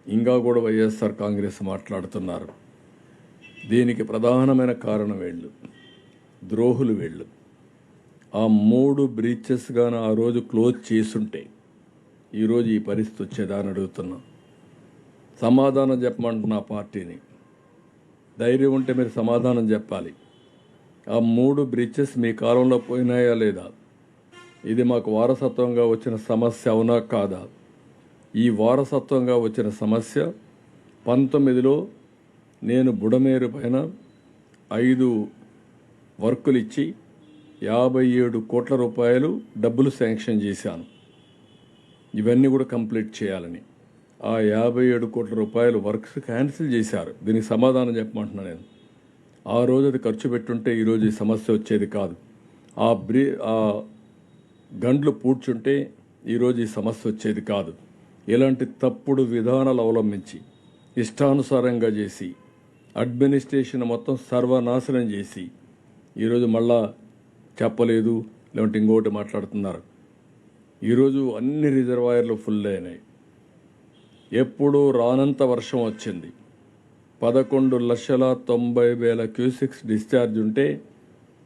ఇంకా కూడా వైఎస్ఆర్ కాంగ్రెస్ మాట్లాడుతున్నారు. దీనికి ప్రధానమైన కారణం వీళ్ళు, ద్రోహులు వీళ్ళు. ఆ 3 బ్రీచెస్ గాను ఆ రోజు క్లోజ్ చేసుంటే ఈరోజు ఈ పరిస్థితి వచ్చేదా అని అడుగుతున్నా. సమాధానం చెప్పమంటున్నా పార్టీని. ధైర్యం ఉంటే మీరు సమాధానం చెప్పాలి. ఆ 3 బ్రిడ్జెస్ మీ కాలంలో పోయినాయా లేదా? ఇది మాకు వారసత్వంగా వచ్చిన సమస్య అవునా కాదా? ఈ వారసత్వంగా వచ్చిన సమస్య 19లో నేను బుడమేరు పైన 5 వర్కులు ఇచ్చి 57 కోట్ల రూపాయలు డబ్బులు శాంక్షన్ చేశాను. ఇవన్నీ కూడా కంప్లీట్ చేయాలని. ఆ 57 కోట్ల రూపాయలు వర్క్స్ క్యాన్సిల్ చేశారు. దీనికి సమాధానం చెప్పమంటున్నా నేను. ఆ రోజు అది ఖర్చు పెట్టుంటే ఈరోజు ఈ సమస్య వచ్చేది కాదు. ఆ గండ్లు పూడ్చుంటే ఈరోజు ఈ సమస్య వచ్చేది కాదు. ఇలాంటి తప్పుడు విధానాలు అవలంబించి ఇష్టానుసారంగా చేసి అడ్మినిస్ట్రేషన్ మొత్తం సర్వనాశనం చేసి ఈరోజు మళ్ళా చెప్పలేదు లేదంటే ఇంకోటి మాట్లాడుతున్నారు. ఈరోజు అన్ని రిజర్వాయర్లు ఫుల్ అయినాయి. ఎప్పుడూ రానంత వర్షం వచ్చింది. 11,90,000 క్యూసెక్స్ డిశ్చార్జ్ ఉంటే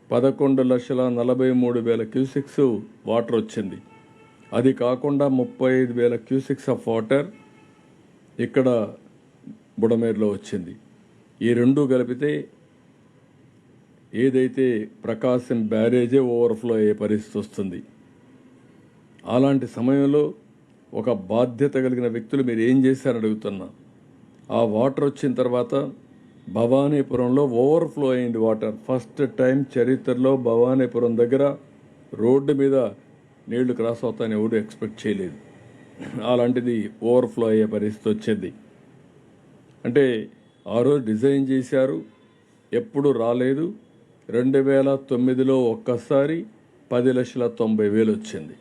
11,43,000 క్యూసెక్స్ వాటర్ వచ్చింది. అది కాకుండా 35,000 క్యూసెక్స్ ఆఫ్ వాటర్ ఇక్కడ బుడమేరులో వచ్చింది. ఈ రెండు కలిపితే ఏదైతే ప్రకాశం బ్యారేజే ఓవర్ఫ్లో అయ్యే పరిస్థితి వస్తుంది. అలాంటి సమయంలో ఒక బాధ్యత కలిగిన వ్యక్తులు మీరు ఏం చేశారని అడుగుతున్నా. ఆ వాటర్ వచ్చిన తర్వాత భవానీపురంలో ఓవర్ఫ్లో అయింది వాటర్. ఫస్ట్ టైం చరిత్రలో భవానీపురం దగ్గర రోడ్డు మీద నీళ్లు క్రాస్ అవుతాయని ఎవరు ఎక్స్పెక్ట్ చేయలేదు. అలాంటిది ఓవర్ఫ్లో అయ్యే పరిస్థితి వచ్చింది. అంటే ఆ రోజు డిజైన్ చేశారు, ఎప్పుడు రాలేదు. 2009లో ఒక్కసారి 10,90,000 వచ్చింది.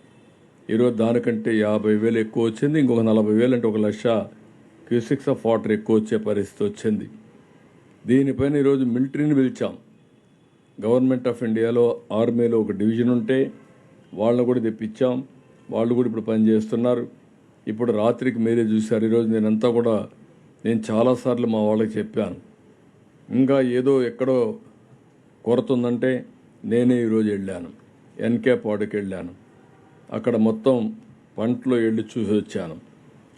ఈరోజు దానికంటే 50,000 ఎక్కువ వచ్చింది. ఇంకొక 40,000 అంటే 1,00,000 క్యూసెక్స్ ఆఫ్ వాటర్ ఎక్కువ వచ్చే పరిస్థితి వచ్చింది. దీనిపైన ఈరోజు మిలిటరీని పిలిచాం. గవర్నమెంట్ ఆఫ్ ఇండియాలో ఆర్మీలో ఒక డివిజన్ ఉంటే వాళ్ళని కూడా తెప్పించాం. వాళ్ళు కూడా ఇప్పుడు పనిచేస్తున్నారు. ఇప్పుడు రాత్రికి మీరే చూశారు. ఈరోజు నేను చాలాసార్లు మా వాళ్ళకి చెప్పాను, ఇంకా ఏదో ఎక్కడో కొరత ఉందంటే నేనే ఈరోజు వెళ్ళాను. ఎన్కే పాడుకి వెళ్ళాను. అక్కడ మొత్తం పంటలో వెళ్ళి చూసి వచ్చాను.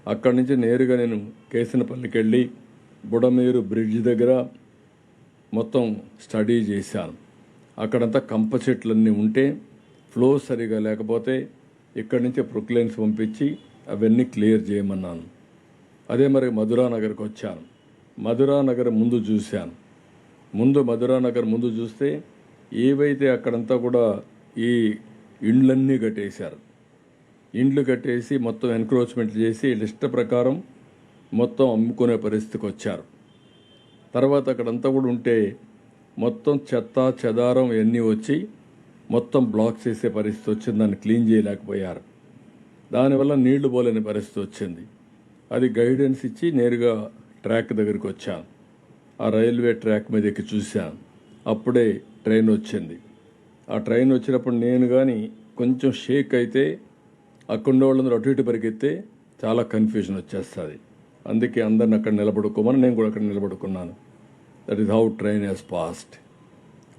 అక్కడి నుంచి నేరుగా నేను కేసినపల్లికి వెళ్ళి బుడమేరు బ్రిడ్జ్ దగ్గర మొత్తం స్టడీ చేశాను. అక్కడంతా కంప చెట్లన్నీ ఉంటే ఫ్లో సరిగా లేకపోతే ఇక్కడి నుంచి ప్రొక్లైన్స్ పంపించి అవన్నీ క్లియర్ చేయమన్నాను. అదే మరి మధురానగర్కి వచ్చాను. మధురానగర్ ముందు చూశాను. మధురానగర్ ముందు చూస్తే ఏవైతే అక్కడంతా కూడా ఈ ఇండ్లన్నీ కట్టేశారు. ఇండ్లు కట్టేసి మొత్తం ఎన్క్రోచ్మెంట్ చేసి లిస్ట్ ప్రకారం మొత్తం అమ్ముకునే పరిస్థితికి వచ్చారు. తర్వాత అక్కడంతా కూడా ఉంటే మొత్తం చెత్త చెదారం ఇవన్నీ వచ్చి మొత్తం బ్లాక్ చేసే పరిస్థితి వచ్చింది. దాన్ని క్లీన్ చేయలేకపోయారు. దానివల్ల నీళ్లు పోలేని పరిస్థితి వచ్చింది. అది గైడెన్స్ ఇచ్చి నేరుగా ట్రాక్ దగ్గరికి వచ్చాను. ఆ రైల్వే ట్రాక్ మీద ఎక్కి చూశాను. అప్పుడే ట్రైన్ వచ్చింది. ఆ ట్రైన్ వచ్చినప్పుడు నేను కానీ కొంచెం షేక్ అయితే అక్కడ వాళ్ళందరూ అటు ఇటు పరిగెత్తే చాలా కన్ఫ్యూజన్ వచ్చేస్తుంది. అందుకే అందరిని అక్కడ నిలబడుకోమని నేను కూడా అక్కడ నిలబడుకున్నాను. That is how train has passed.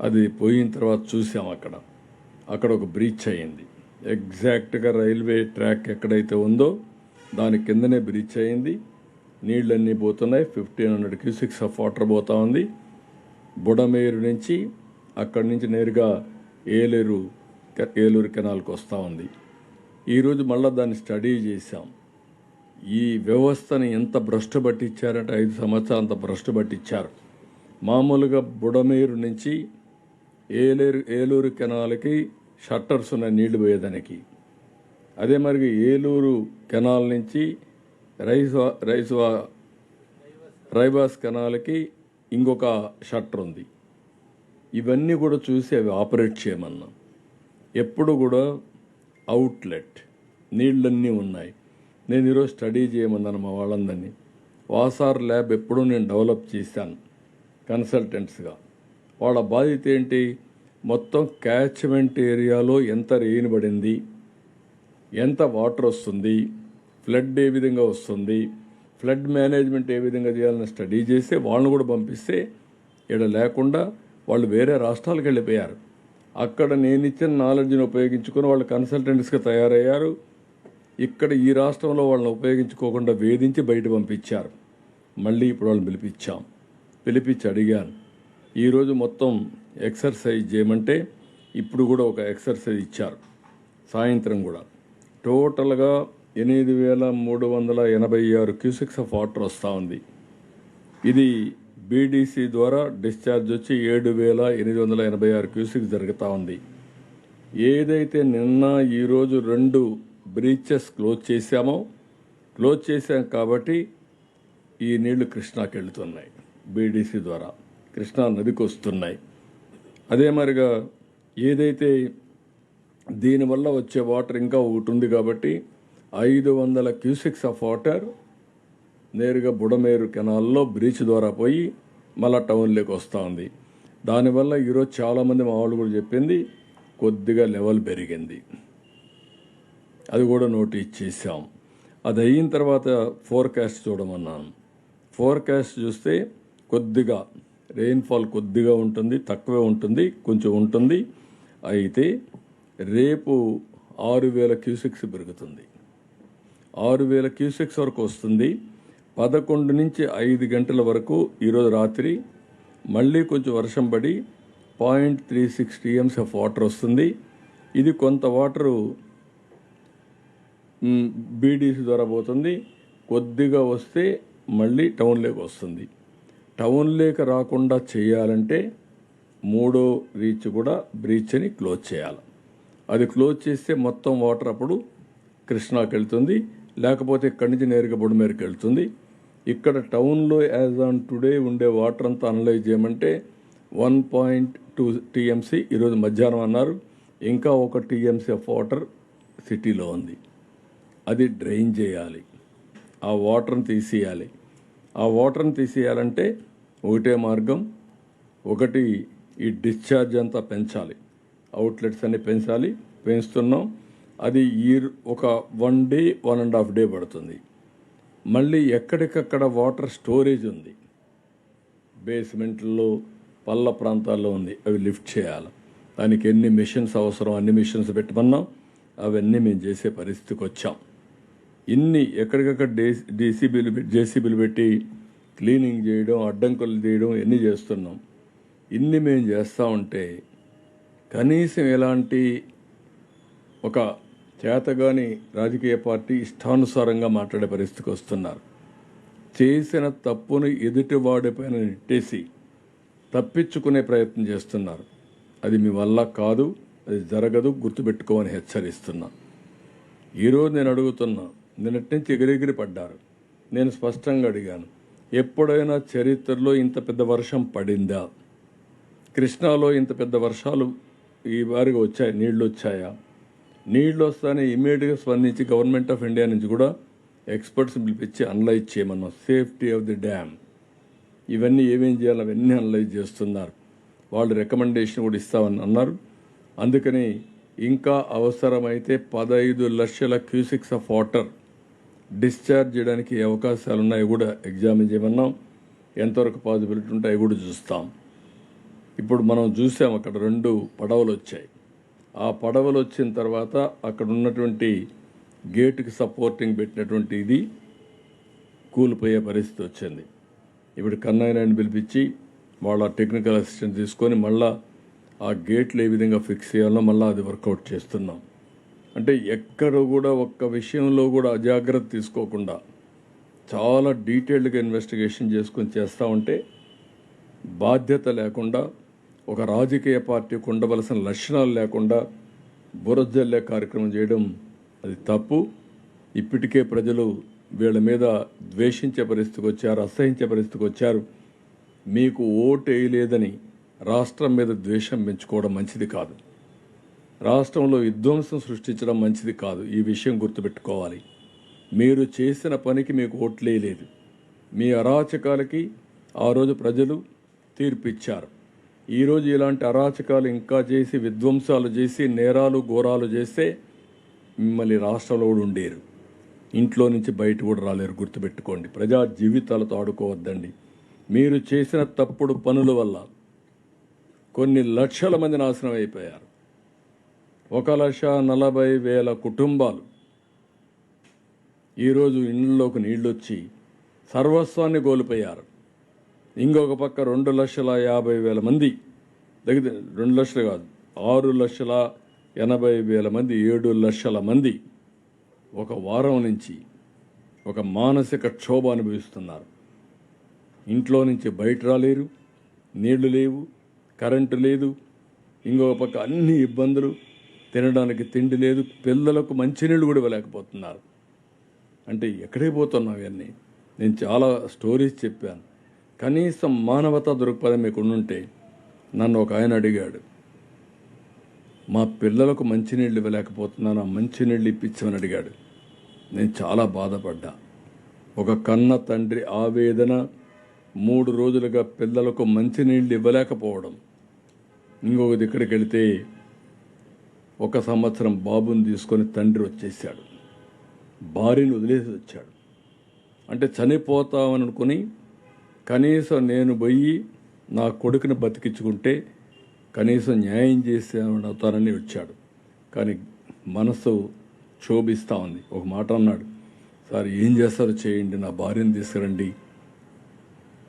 అది పోయిన తర్వాత చూసాం అక్కడ ఒక బ్రీచ్ అయింది. ఎగ్జాక్ట్గా రైల్వే ట్రాక్ ఎక్కడైతే ఉందో దాని కిందనే బ్రీచ్ అయింది. నీళ్ళన్నీ పోతున్నాయి. 1,500 క్యూసెక్స్ ఆఫ్ వాటర్ పోతా ఉంది. బుడమేరు నుంచి అక్కడి నుంచి నేరుగా ఏలూరు కెనాల్కి వస్తూ ఉంది. ఈరోజు మళ్ళీ దాన్ని స్టడీ చేశాం. ఈ వ్యవస్థని ఎంత భ్రష్టు పట్టించారంటే 5 సంవత్సరాలు అంత భ్రష్టు పట్టించారు. మామూలుగా బుడమేరు నుంచి ఏలూరు కెనాల్కి షట్టర్స్ ఉన్నాయి నీళ్లు పోయేదానికి. అదే మరి ఏలూరు కెనాల్ నుంచి రైవాస్ కెనాల్కి ఇంకొక షట్టర్ ఉంది. ఇవన్నీ కూడా చూసి అవి ఆపరేట్ చేయమన్నాం. ఎప్పుడు కూడా అవుట్లెట్ నీళ్ళన్నీ ఉన్నాయి. నేను ఈరోజు స్టడీ చేయమన్నాను మా వాళ్ళందరినీ. వాసార్ ల్యాబ్ ఎప్పుడూ నేను డెవలప్ చేశాను కన్సల్టెంట్స్గా. వాళ్ళ బాధ్యత ఏంటి? మొత్తం క్యాచ్మెంట్ ఏరియాలో ఎంత రెయిన్ పడింది, ఎంత వాటర్ వస్తుంది, ఫ్లడ్ ఏ విధంగా వస్తుంది, ఫ్లడ్ మేనేజ్మెంట్ ఏ విధంగా చేయాలని స్టడీ చేస్తే వాళ్ళని కూడా పంపిస్తే ఇక్కడ లేకుండా వాళ్ళు వేరే రాష్ట్రాలకు వెళ్ళిపోయారు. అక్కడ నేను ఇచ్చిన నాలెడ్జ్ని ఉపయోగించుకొని వాళ్ళు కన్సల్టెంట్స్గా తయారయ్యారు. ఇక్కడ ఈ రాష్ట్రంలో వాళ్ళని ఉపయోగించుకోకుండా వేధించి బయట పంపించారు. మళ్ళీ ఇప్పుడు వాళ్ళని పిలిపించి అడిగాను, ఈరోజు మొత్తం ఎక్సర్సైజ్ చేయమంటే ఇప్పుడు కూడా ఒక ఎక్సర్సైజ్ ఇచ్చారు. సాయంత్రం కూడా టోటల్గా 8,386 క్యూసెక్స్ ఆఫ్ వాటర్ వస్తూ ఉంది. ఇది బీడీసీ ద్వారా డిశ్చార్జ్ వచ్చి 7,886 క్యూసెక్స్ జరుగుతూ ఉంది. ఏదైతే నిన్న ఈరోజు 2 బ్రీచెస్ క్లోజ్ చేశాం కాబట్టి ఈ నీళ్లు కృష్ణాకి వెళుతున్నాయి. బీడీసీ ద్వారా కృష్ణా నదికి వస్తున్నాయి. అదే మరిగా ఏదైతే దీనివల్ల వచ్చే వాటర్ ఇంకా ఒకటి ఉంది కాబట్టి 500 క్యూసెక్స్ ఆఫ్ వాటర్ నేరుగా బుడమేరు కెనాల్లో బ్రీచ్ ద్వారా పోయి మళ్ళా టౌన్లోకి వస్తూ ఉంది. దానివల్ల ఈరోజు చాలామంది మా వాళ్ళు కూడా చెప్పింది కొద్దిగా లెవెల్ పెరిగింది. అది కూడా నోటీస్ చేశాం. అది అయిన తర్వాత ఫోర్కాస్ట్ చూడమన్నాను. ఫోర్కాస్ట్ చూస్తే కొద్దిగా రెయిన్ఫాల్ కొద్దిగా ఉంటుంది, తక్కువే ఉంటుంది, కొంచెం ఉంటుంది. అయితే రేపు 6,000 క్యూసెక్స్ పెరుగుతుంది. 6,000 క్యూసెక్స్ వరకు వస్తుంది. 11 నుంచి 5 గంటల వరకు ఈరోజు రాత్రి మళ్ళీ కొంచెం వర్షం పడి 0.36 TMs ఆఫ్ వాటర్ వస్తుంది. ఇది కొంత వాటరు బీడీసీ ద్వారా పోతుంది. కొద్దిగా వస్తే మళ్ళీ టౌన్లోకి వస్తుంది. టౌన్లోకి రాకుండా చేయాలంటే 3వ రీచ్ కూడా బ్రీచ్ని క్లోజ్ చేయాలి. అది క్లోజ్ చేస్తే మొత్తం వాటర్ అప్పుడు కృష్ణాకి వెళ్తుంది, లేకపోతే ఇక్కడి నుంచి నేరుగా బుడమేరుకి వెళ్తుంది. ఇక్కడ టౌన్లో యాజ్ ఆన్ టుడే ఉండే వాటర్ అంతా అనలైజ్ చేయమంటే 1.2 TMC ఈరోజు మధ్యాహ్నం అన్నారు. ఇంకా 1 TMC ఆఫ్ వాటర్ సిటీలో ఉంది. అది డ్రైన్ చేయాలి, ఆ వాటర్ని తీసేయాలి. ఆ వాటర్ని తీసేయాలంటే ఒకటే మార్గం, ఒకటి ఈ డిశ్చార్జ్ అంతా పెంచాలి, అవుట్లెట్స్ అన్ని పెంచుతున్నాం. అది ఒక 1 డే 1.5 డే పడుతుంది. మళ్ళీ ఎక్కడికక్కడ వాటర్ స్టోరేజ్ ఉంది, బేస్మెంట్లో పల్ల ప్రాంతాల్లో ఉంది, అవి లిఫ్ట్ చేయాలి. దానికి ఎన్ని మిషన్స్ అవసరం అన్ని మిషన్స్ పెట్టమన్నాం. అవన్నీ మేము చేసే పరిస్థితికి వచ్చాం. ఇన్ని ఎక్కడికక్కడ జేసీబీలు పెట్టి క్లీనింగ్ చేయడం, అడ్డంకులు తీయడం ఎన్ని చేస్తున్నాం. ఇన్ని మేము చేస్తూ ఉంటే కనీసం ఎలాంటి ఒక చేతగాని రాజకీయ పార్టీ ఇష్టానుసారంగా మాట్లాడే పరిస్థితికి వస్తున్నారు. చేసిన తప్పును ఎదుటివాడిపైన నెట్టేసి తప్పించుకునే ప్రయత్నం చేస్తున్నారు. అది మీ వల్ల కాదు, అది జరగదు, గుర్తుపెట్టుకోమని హెచ్చరిస్తున్నా. ఈరోజు నేను అడుగుతున్నా, నిన్నటి నుంచి ఎగిరెగిరి పడ్డారు. నేను స్పష్టంగా అడిగాను, ఎప్పుడైనా చరిత్రలో ఇంత పెద్ద వర్షం పడిందా? కృష్ణాలో ఇంత పెద్ద వర్షాలు ఈ వారిగా వచ్చాయి, నీళ్లు వచ్చాయా? నీళ్లు వస్తానే ఇమ్మీడియట్గా స్పందించి గవర్నమెంట్ ఆఫ్ ఇండియా నుంచి కూడా ఎక్స్పర్ట్స్ పిలిపించి అనలైజ్ చేయమన్నాం. సేఫ్టీ ఆఫ్ ది డ్యామ్ ఇవన్నీ ఏమేం చేయాలి అవన్నీ అనలైజ్ చేస్తున్నారు. వాళ్ళు రికమెండేషన్ కూడా ఇస్తామని అన్నారు. అందుకని ఇంకా అవసరమైతే 15 లక్షల క్యూసెక్స్ ఆఫ్ వాటర్ డిశ్చార్జ్ చేయడానికి అవకాశాలు ఉన్నాయి కూడా ఎగ్జామిన్ చేయమన్నాం. ఎంతవరకు పాసిబిలిటీ ఉంటాయి కూడా చూస్తాం. ఇప్పుడు మనం చూసాం, అక్కడ 2 పడవలు వచ్చాయి. ఆ పడవలు వచ్చిన తర్వాత అక్కడ ఉన్నటువంటి గేటుకి సపోర్టింగ్ పెట్టినటువంటి ఇది కూలిపోయే పరిస్థితి వచ్చింది. ఇప్పుడు కన్నయ్యని పిలిపించి వాళ్ళ టెక్నికల్ అసిస్టెంట్ తీసుకొని మళ్ళా ఆ గేట్లు ఏ విధంగా ఫిక్స్ చేయాలో మళ్ళీ అది వర్కౌట్ చేస్తున్నాం. అంటే ఎక్కడ కూడా ఒక్క విషయంలో కూడా అజాగ్రత్త తీసుకోకుండా చాలా డీటెయిల్డ్గా ఇన్వెస్టిగేషన్ చేసుకొని చేస్తూ ఉంటే బాధ్యత లేకుండా ఒక రాజకీయ పార్టీకి ఉండవలసిన లక్షణాలు లేకుండా బురజల్లే కార్యక్రమం చేయడం అది తప్పు. ఇప్పటికే ప్రజలు వీళ్ళ మీద ద్వేషించే పరిస్థితికి వచ్చారు, అసహించే పరిస్థితికి వచ్చారు. మీకు ఓటు వేయలేదని రాష్ట్రం మీద ద్వేషం పెంచుకోవడం మంచిది కాదు. రాష్ట్రంలో విధ్వంసం సృష్టించడం మంచిది కాదు. ఈ విషయం గుర్తుపెట్టుకోవాలి. మీరు చేసిన పనికి మీకు ఓట్లేయలేదు. మీ అరాచకాలకి ఆ రోజు ప్రజలు తీర్పిచ్చారు. ఈరోజు ఇలాంటి అరాచకాలు ఇంకా చేసి విధ్వంసాలు చేసి నేరాలు ఘోరాలు చేస్తే మిమ్మల్ని రాష్ట్రంలో కూడా ఉండేరు. ఇంట్లో నుంచి బయట కూడా రాలేరు. గుర్తుపెట్టుకోండి, ప్రజా జీవితాలతో ఆడుకోవద్దండి. మీరు చేసిన తప్పుడు పనుల వల్ల కొన్ని లక్షల మంది నాశనం అయిపోయారు. 1,40,000 కుటుంబాలు ఈరోజు ఇళ్లలోకి నీళ్ళొచ్చి సర్వస్వాన్ని కోల్పోయారు. ఇంకొక పక్క 2,50,000 మంది, దగ్గర 2 లక్షలు కాదు, 6,80,000 మంది, 7 లక్షల మంది ఒక వారం నుంచి ఒక మానసిక క్షోభ అనుభవిస్తున్నారు. ఇంట్లో నుంచి బయట రాలేరు, నీళ్లు లేవు, కరెంటు లేదు, ఇంకొక పక్క అన్ని ఇబ్బందులు, తినడానికి తిండి లేదు, పిల్లలకు మంచినీళ్ళు కూడా ఇవ్వలేకపోతున్నారు. అంటే ఎక్కడికి పోతున్నాం ఇవన్నీ? నేను చాలా స్టోరీస్ చెప్పాను. కనీసం మానవతా దృక్పథం మీకు ఉండుంటే. నన్ను ఒక ఆయన అడిగాడు, మా పిల్లలకు మంచినీళ్ళు ఇవ్వలేకపోతున్నాను, ఆ మంచినీళ్ళు ఇప్పించమని అడిగాడు. నేను చాలా బాధపడ్డా. ఒక కన్న తండ్రి ఆవేదన, 3 రోజులుగా పిల్లలకు మంచినీళ్ళు ఇవ్వలేకపోవడం. ఇంకొకటి ఇక్కడికి వెళితే 1 సంవత్సరం బాబుని తీసుకొని తండ్రి వచ్చేసాడు, భార్యను వదిలేసి వచ్చాడు. అంటే చనిపోతామని అనుకుని కనీసం నేను పోయి నా కొడుకుని బతికించుకుంటే కనీసం న్యాయం చేసేవాడు అవుతానని వచ్చాడు. కానీ మనసు క్షోభిస్తూ ఉంది. ఒక మాట అన్నాడు, సార్ ఏం చేస్తారో చేయండి, నా భార్యను తీసుకురండి.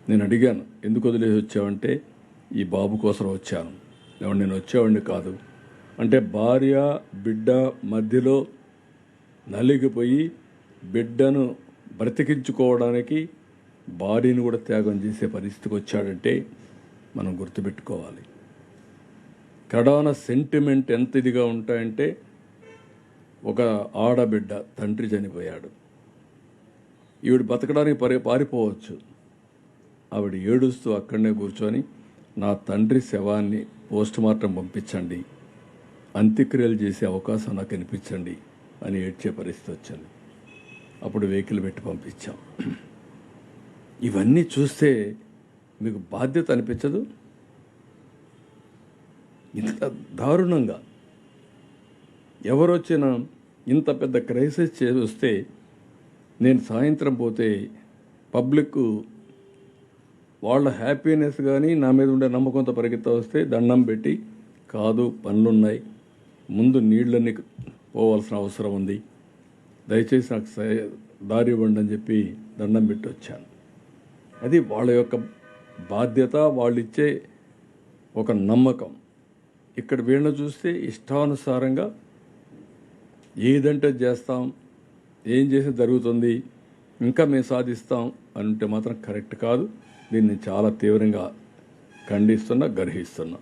నేను అడిగాను, ఎందుకు వదిలేసి వచ్చావంటే ఈ బాబు కోసం వచ్చాను. నేను వచ్చేవాడిని కాదు అంటే, భార్య బిడ్డ మధ్యలో నలిగిపోయి బిడ్డను బ్రతికించుకోవడానికి భార్యను కూడా త్యాగం చేసే పరిస్థితికి వచ్చాడంటే మనం గుర్తుపెట్టుకోవాలి. కడాన సెంటిమెంట్ ఎంత ఇదిగా ఉంటాయంటే, ఒక ఆడబిడ్డ తండ్రి చనిపోయాడు, ఈవిడ బతకడానికి పారిపోవచ్చు. ఆవిడ ఏడుస్తూ అక్కడనే కూర్చొని, నా తండ్రి శవాన్ని పోస్టుమార్టం పంపించండి, అంత్యక్రియలు చేసే అవకాశం నాకు అనిపించండి అని ఏడ్చే పరిస్థితి వచ్చింది. అప్పుడు వెహికల్ పెట్టి పంపించాం. ఇవన్నీ చూస్తే మీకు బాధ్యత అనిపించదు? ఇంత దారుణంగా ఎవరొచ్చినా ఇంత పెద్ద క్రైసిస్ చేస్తే, నేను సాయంత్రం పోతే పబ్లిక్ వాళ్ళ హ్యాపీనెస్ కానీ నా మీద ఉండే నమ్మకంతో పరిగెత్తా వస్తే దండం పెట్టి, కాదు పనులున్నాయి, ముందు నీళ్ళని పోవాల్సిన అవసరం ఉంది, దయచేసి నాకు దారి ఇవ్వండి అని చెప్పి దండం పెట్టి వచ్చాను. అది వాళ్ళ యొక్క బాధ్యత, వాళ్ళు ఇచ్చే ఒక నమ్మకం. ఇక్కడ వీళ్ళని చూస్తే ఇష్టానుసారంగా ఏదంటే చేస్తాం, ఏం చేసి జరుగుతుంది, ఇంకా మేము సాధిస్తాం అంటే మాత్రం కరెక్ట్ కాదు. దీన్ని చాలా తీవ్రంగా ఖండిస్తున్నా, గర్హిస్తున్నా.